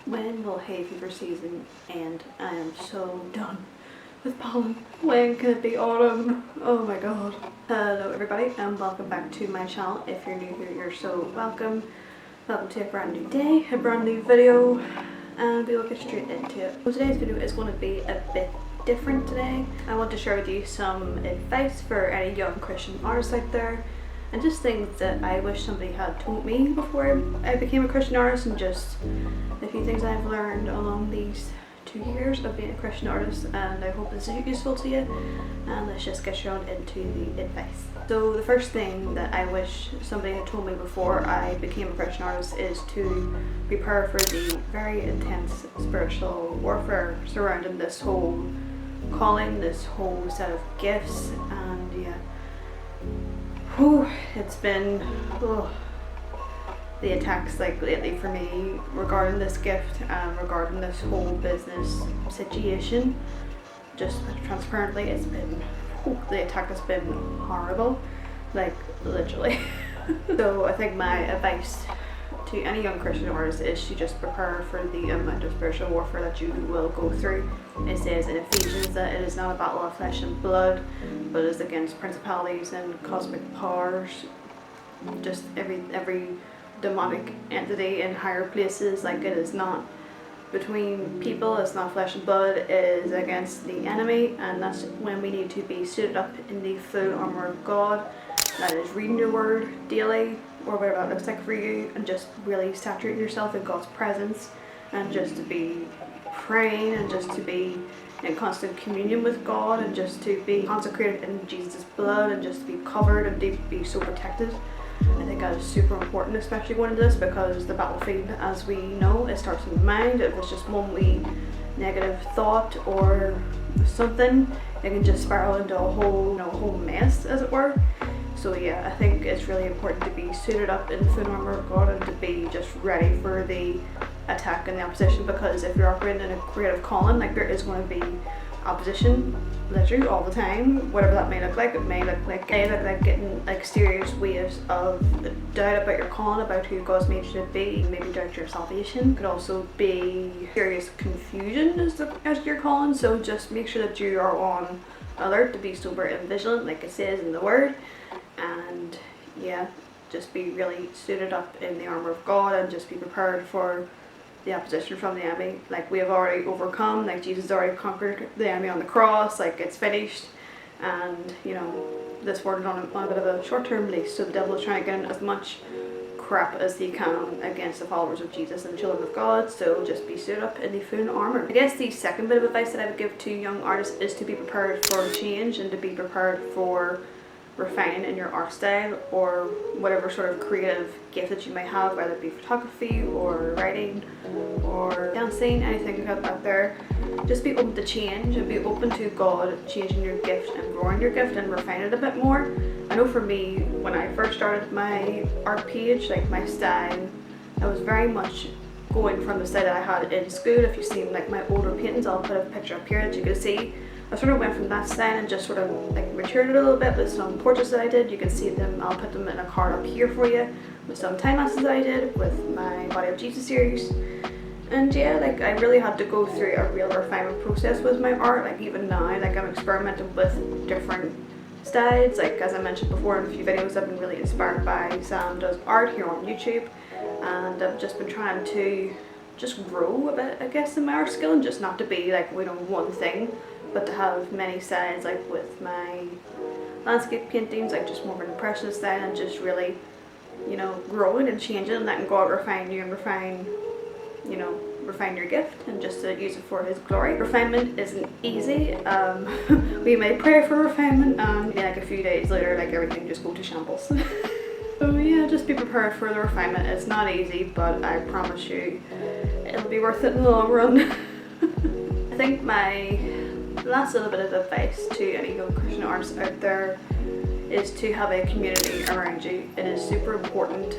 When will hay fever season end? I am so done with pollen. When can it be autumn? Oh my god. Hello everybody and welcome back to my channel. If you're new here, you're so welcome. Welcome to a brand new day, a brand new video, and we will get straight into it. So today's video is going to be a bit different today. I want to share with you some advice for any young Christian artists out there, and just things that I wish somebody had told me before I became a Christian artist, and just a few things I've learned along these 2 years of being a Christian artist, and I hope this is useful to you. And let's just get straight into the advice. So the first thing that I wish somebody had told me before I became a Christian artist is to prepare for the very intense spiritual warfare surrounding this whole calling, this whole set of gifts. And yeah, it's been the attacks like lately for me regarding this gift and regarding this whole business situation. Just transparently, it's been the attack has been horrible, like literally. So I think my advice to any young Christian artist is to just prepare for the amount of spiritual warfare that you will go through. It says in Ephesians that it is not a battle of flesh and blood, but is against principalities and cosmic powers, just every demonic entity in higher places. Like, it is not between people, it's not flesh and blood, it is against the enemy. And that's when we need to be suited up in the full armor of God. That is reading your word daily, or whatever that looks like for you, and just really saturating yourself in God's presence, and just to be praying, and just to be in constant communion with God, and just to be consecrated in Jesus' blood, and just to be covered and to be so protected. I think that is super important, especially going into this, because the battlefield, as we know, it starts in the mind. If it's just one wee negative thought or something, it can just spiral into a whole mess, as it were. So yeah, I think it's really important to be suited up in the full armor of God and to be just ready for the attack and the opposition, because if you're operating in a creative calling, like, there is going to be opposition literally all the time, whatever that may look like. It may look like getting like serious waves of doubt about your calling, about who God's made you to be, maybe doubt your salvation. It could also be serious confusion as your calling. So just make sure that you are on alert to be sober and vigilant, like it says in the word. And yeah, just be really suited up in the armor of God, and just be prepared for the opposition from the enemy. Like, we have already overcome, like Jesus has already conquered the enemy on the cross, like it's finished. And you know, this world is on a bit of a short-term leash, so the devil is trying to get in as much crap as he can against the followers of Jesus and the children of God. So just be suited up in the full armor. I guess the second bit of advice that I would give to young artists is to be prepared for change, and to be prepared for refining in your art style, or whatever sort of creative gift that you may have, whether it be photography or writing or dancing, anything you have out there. Just be open to change, and be open to God changing your gift and growing your gift and refining it a bit more. I know for me, when I first started my art page, like my style, I was very much going from the style that I had in school. If you've seen like my older paintings, I'll put a picture up here that you can see. I sort of went from that style and just sort of like matured it a little bit with some portraits that I did. You can see them, I'll put them in a card up here for you, with some time lapses that I did with my Body of Jesus series. And yeah, like, I really had to go through a real refinement process with my art. Like, even now, like, I'm experimenting with different styles. Like, as I mentioned before in a few videos, I've been really inspired by Sam Does Art here on YouTube, and I've just been trying to just grow a bit, I guess, in my art skill, and just not to be like, one thing, but to have many styles. Like with my landscape paintings, like just more of an impressionist style, and just really, growing and changing, and letting God refine you and refine your gift, and just to use it for His glory. Refinement isn't easy. We may pray for refinement, and like a few days later, like, everything just go to shambles. So yeah, just be prepared for the refinement. It's not easy, but I promise you, it'll be worth it in the long run. I think my last little bit of advice to any young Christian artists out there is to have a community around you. It is super important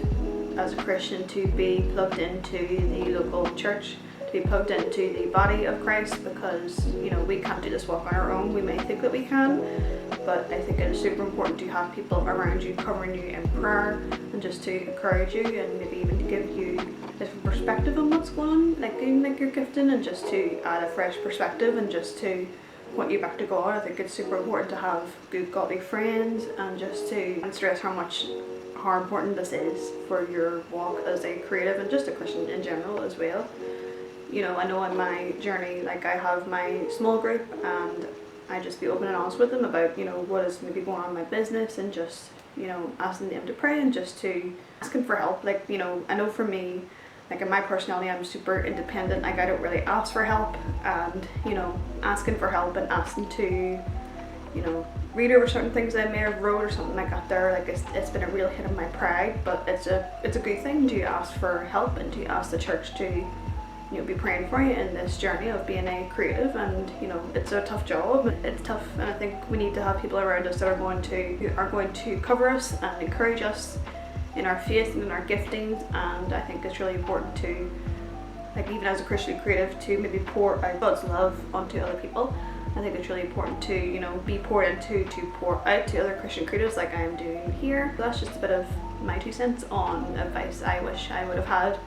as a Christian to be plugged into the local church, to be plugged into the body of Christ, because we can't do this walk on our own. We may think that we can, but I think it is super important to have people around you covering you in prayer, and just to encourage you, and maybe even to give you different perspective on what's going on, like in like your gifting, and just to add a fresh perspective and just to point you back to God. I think it's super important to have good godly friends, and just to stress how important this is for your walk as a creative and just a Christian in general as well. You know, I know in my journey, like I have my small group, and I just be open and honest with them about, you know, what is maybe going on in my business, and just, you know, asking them to pray and just to asking for help. Like, you know, I know for me, like in my personality, I'm super independent. Like I don't really ask for help, and, you know, asking for help and asking to, you know, read over certain things I may have wrote or something like that there, like it's been a real hit on my pride. But it's a good thing to ask for help and to ask the church to, you know, be praying for you in this journey of being a creative. And, you know, it's a tough job, it's tough, and I think we need to have people around us that are going to cover us and encourage us in our faith and in our giftings. And I think it's really important to, like, even as a Christian creative, to maybe pour out God's love onto other people. I think it's really important to, you know, be poured into, to pour out to other Christian creatives like I am doing here. So that's just a bit of my 2 cents on advice I wish I would have had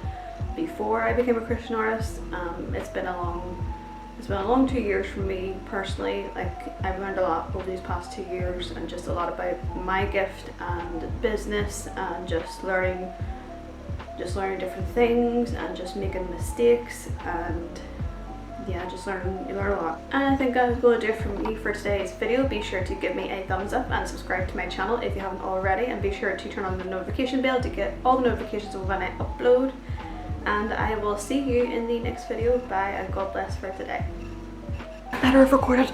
before I became a Christian artist. It's been a long 2 years for me personally. Like I've learned a lot over these past 2 years, and just a lot about my gift and business, and just learning different things, and just making mistakes, and yeah, just you learn a lot. And I think that's going to do it for me for today's video. Be sure to give me a thumbs up and subscribe to my channel if you haven't already, and be sure to turn on the notification bell to get all the notifications of when I upload. And I will see you in the next video. Bye, and God bless for today. I better have recorded.